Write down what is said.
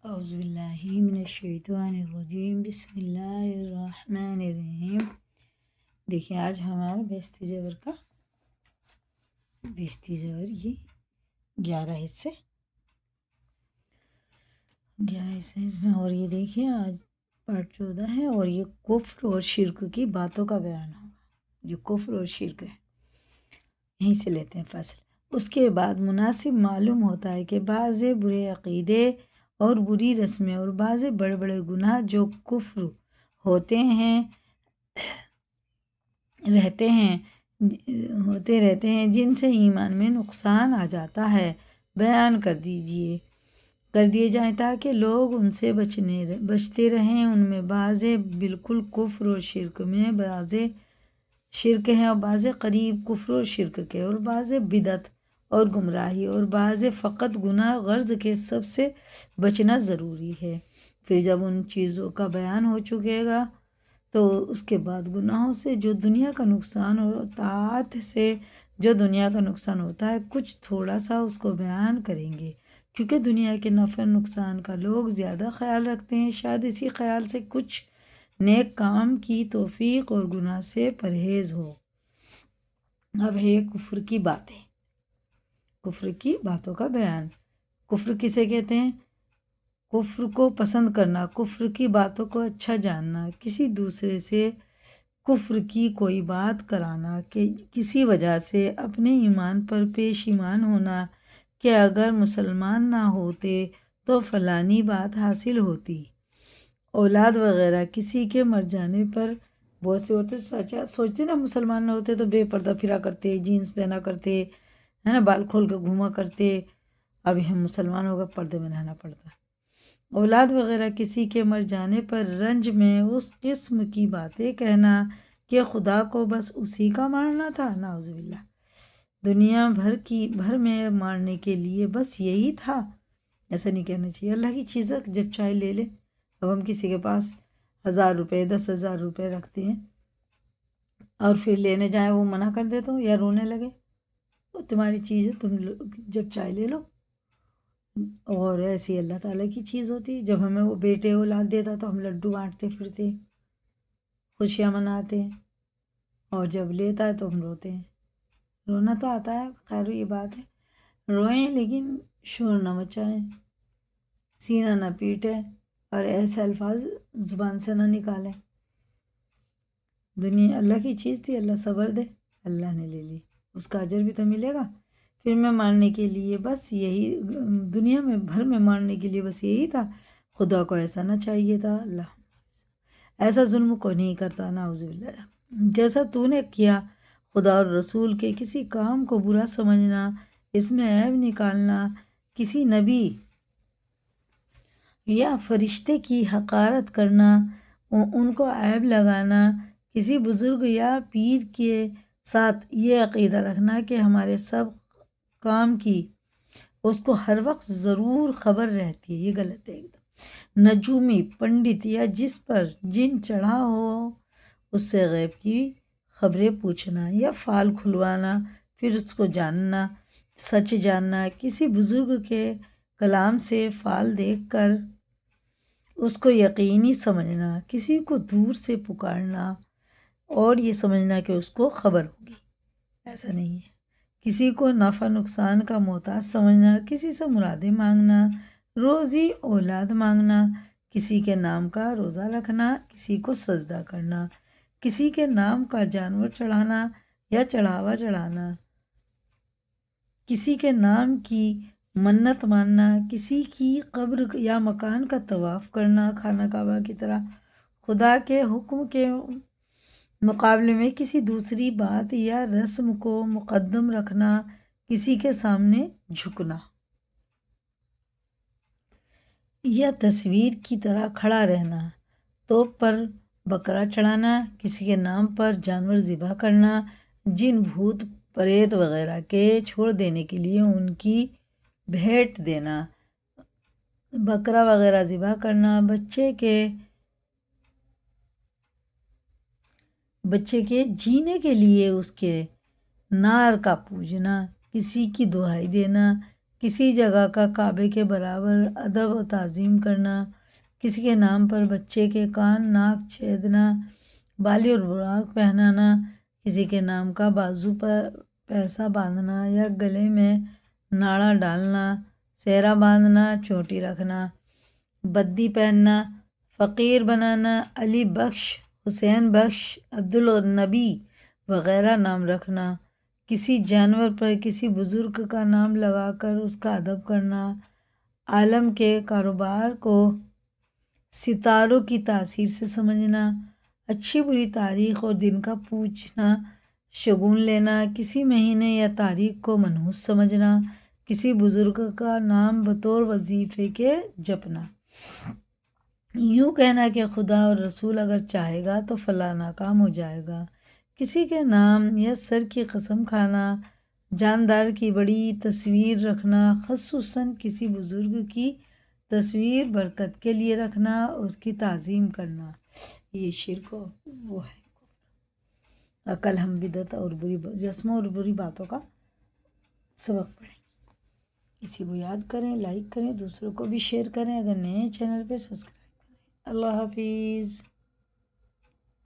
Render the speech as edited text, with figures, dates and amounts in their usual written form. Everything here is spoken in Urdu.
اعوذ باللہ من الشیطان الرجیم، بسم اللہ الرحمن الرحیم۔ دیکھیں آج ہمارا بیستی زیور یہ 11 حصے اس میں، اور یہ دیکھیں آج پارٹ 14 ہے، اور یہ کفر اور شرک کی باتوں کا بیان ہوگا۔ جو کفر اور شرک ہے یہیں سے لیتے ہیں فصل۔ اس کے بعد مناسب معلوم ہوتا ہے کہ بعض برے عقیدے اور بری رسمیں اور بعض بڑے بڑے گناہ جو کفر ہوتے رہتے ہیں جن سے ایمان میں نقصان آ جاتا ہے، بیان کر دیے جائیں تاکہ لوگ ان سے بچتے رہیں۔ ان میں بعض بالکل کفر اور شرک میں، بعض شرک ہیں اور بعض قریب کفر اور شرک کے، اور بعض بدعت اور گمراہی، اور بعض فقط گناہ غرض کے۔ سب سے بچنا ضروری ہے۔ پھر جب ان چیزوں کا بیان ہو چکے گا تو اس کے بعد گناہوں سے جو دنیا کا نقصان اور طاعت سے جو دنیا کا نقصان ہوتا ہے، کچھ تھوڑا سا اس کو بیان کریں گے، کیونکہ دنیا کے نفع نقصان کا لوگ زیادہ خیال رکھتے ہیں۔ شاید اسی خیال سے کچھ نیک کام کی توفیق اور گناہ سے پرہیز ہو۔ اب ہے کفر کی باتیں، کفر کی باتوں کا بیان۔ کفر کسے کہتے ہیں؟ کفر کو پسند کرنا، کفر کی باتوں کو اچھا جاننا، کسی دوسرے سے کفر کی کوئی بات کرانا کہ کسی وجہ سے اپنے ایمان پر پیشیمان ہونا کہ اگر مسلمان نہ ہوتے تو فلانی بات حاصل ہوتی۔ اولاد وغیرہ کسی کے مر جانے پر بہت سے ہوتے سوچتے نا، مسلمان نہ ہوتے تو بے پردہ پھرا کرتے، جینس پہنا کرتے، ہے نا، بال کھول کے گھوما کرتے۔ اب ہم مسلمان ہو گئے، پردے میں رہنا پڑتا۔ اولاد وغیرہ کسی کے مر جانے پر رنج میں اس قسم کی باتیں کہنا کہ خدا کو بس اسی کا ماننا تھا، نعوذ باللہ، دنیا بھر میں ماننے کے لیے بس یہی تھا۔ ایسا نہیں کہنا چاہیے۔ اللہ کی چیزیں جب چاہے لے لے۔ اب ہم کسی کے پاس 1000 روپے 10,000 روپے رکھتے ہیں اور پھر لینے جائیں وہ منع کر دے تو، یا رونے لگے، وہ تمہاری چیز ہے، تم جب چاہے لے لو۔ اور ایسی اللہ تعالیٰ کی چیز ہوتی۔ جب ہمیں وہ بیٹے اولاد دیتا تو ہم لڈو بانٹتے پھرتے، خوشیاں مناتے ہیں، اور جب لیتا ہے تو ہم روتے ہیں۔ رونا تو آتا ہے، خیر یہ بات ہے، روئیں لیکن شور نہ مچائیں، سینہ نہ پیٹیں، اور ایسے الفاظ زبان سے نہ نکالیں۔ دنیا اللہ کی چیز تھی، اللہ صبر دے، اللہ نے لے لی، اس کا اجر بھی تو ملے گا۔ پھر میں ماننے کے لیے بس یہی، دنیا میں بھر میں ماننے کے لیے بس یہی تھا، خدا کو ایسا نہ چاہیے تھا۔ اللہ ایسا ظلم کو نہیں کرتا، نعوذ باللہ۔ جیسا تو نے کیا، خدا اور رسول کے کسی کام کو برا سمجھنا، اس میں عیب نکالنا، کسی نبی یا فرشتے کی حقارت کرنا، ان کو عیب لگانا، کسی بزرگ یا پیر کے ساتھ یہ عقیدہ رکھنا کہ ہمارے سب کام کی اس کو ہر وقت ضرور خبر رہتی ہے، یہ غلط ہے ایک دم۔ نجومی، پنڈت یا جس پر جن چڑھا ہو اس سے غیب کی خبریں پوچھنا یا فال کھلوانا، پھر اس کو جاننا، سچ جاننا، کسی بزرگ کے کلام سے فال دیکھ کر اس کو یقینی سمجھنا، کسی کو دور سے پکارنا اور یہ سمجھنا کہ اس کو خبر ہوگی، ایسا نہیں ہے۔ کسی کو نفع نقصان کا محتاج سمجھنا، کسی سے مرادیں مانگنا، روزی اولاد مانگنا، کسی کے نام کا روزہ رکھنا، کسی کو سجدہ کرنا، کسی کے نام کا جانور چڑھانا یا چڑھاوا چڑھانا، کسی کے نام کی منت ماننا، کسی کی قبر یا مکان کا طواف کرنا خانہ کعبہ کی طرح، خدا کے حکم کے مقابلے میں کسی دوسری بات یا رسم کو مقدم رکھنا، کسی کے سامنے جھکنا یا تصویر کی طرح کھڑا رہنا، توپ پر بکرا چڑھانا، کسی کے نام پر جانور ذبح کرنا، جن بھوت پریت وغیرہ کے چھوڑ دینے کے لیے ان کی بھیٹ دینا، بکرا وغیرہ ذبح کرنا، بچے کے جینے کے لیے اس کے نار کا پوجنا، کسی کی دہائی دینا، کسی جگہ کا کعبے کے برابر ادب و تعظیم کرنا، کسی کے نام پر بچے کے کان ناک چھیدنا، بالی اور براق پہنانا، کسی کے نام کا بازو پر پیسہ باندھنا یا گلے میں ناڑا ڈالنا، سہرا باندھنا، چوٹی رکھنا، بدی پہننا، فقیر بنانا، علی بخش، حسین بخش، عبدالنبی وغیرہ نام رکھنا، کسی جانور پر کسی بزرگ کا نام لگا کر اس کا ادب کرنا، عالم کے کاروبار کو ستاروں کی تاثیر سے سمجھنا، اچھی بری تاریخ اور دن کا پوچھنا، شگون لینا، کسی مہینے یا تاریخ کو منحوس سمجھنا، کسی بزرگ کا نام بطور وظیفے کے جپنا، یوں کہنا کہ خدا اور رسول اگر چاہے گا تو فلاں ناکام ہو جائے گا، کسی کے نام یا سر کی قسم کھانا، جاندار کی بڑی تصویر رکھنا، خصوصاً کسی بزرگ کی تصویر برکت کے لیے رکھنا اور اس کی تعظیم کرنا۔ یہ شرک وہ ہے۔ کل ہم بدعت اور بری رسموں اور بری باتوں کا سبق پڑھیں۔ اسی کو یاد کریں، لائک کریں، دوسروں کو بھی شیئر کریں، اگر نئے چینل پہ سبسکرائب کریں۔ اللہ حافظ۔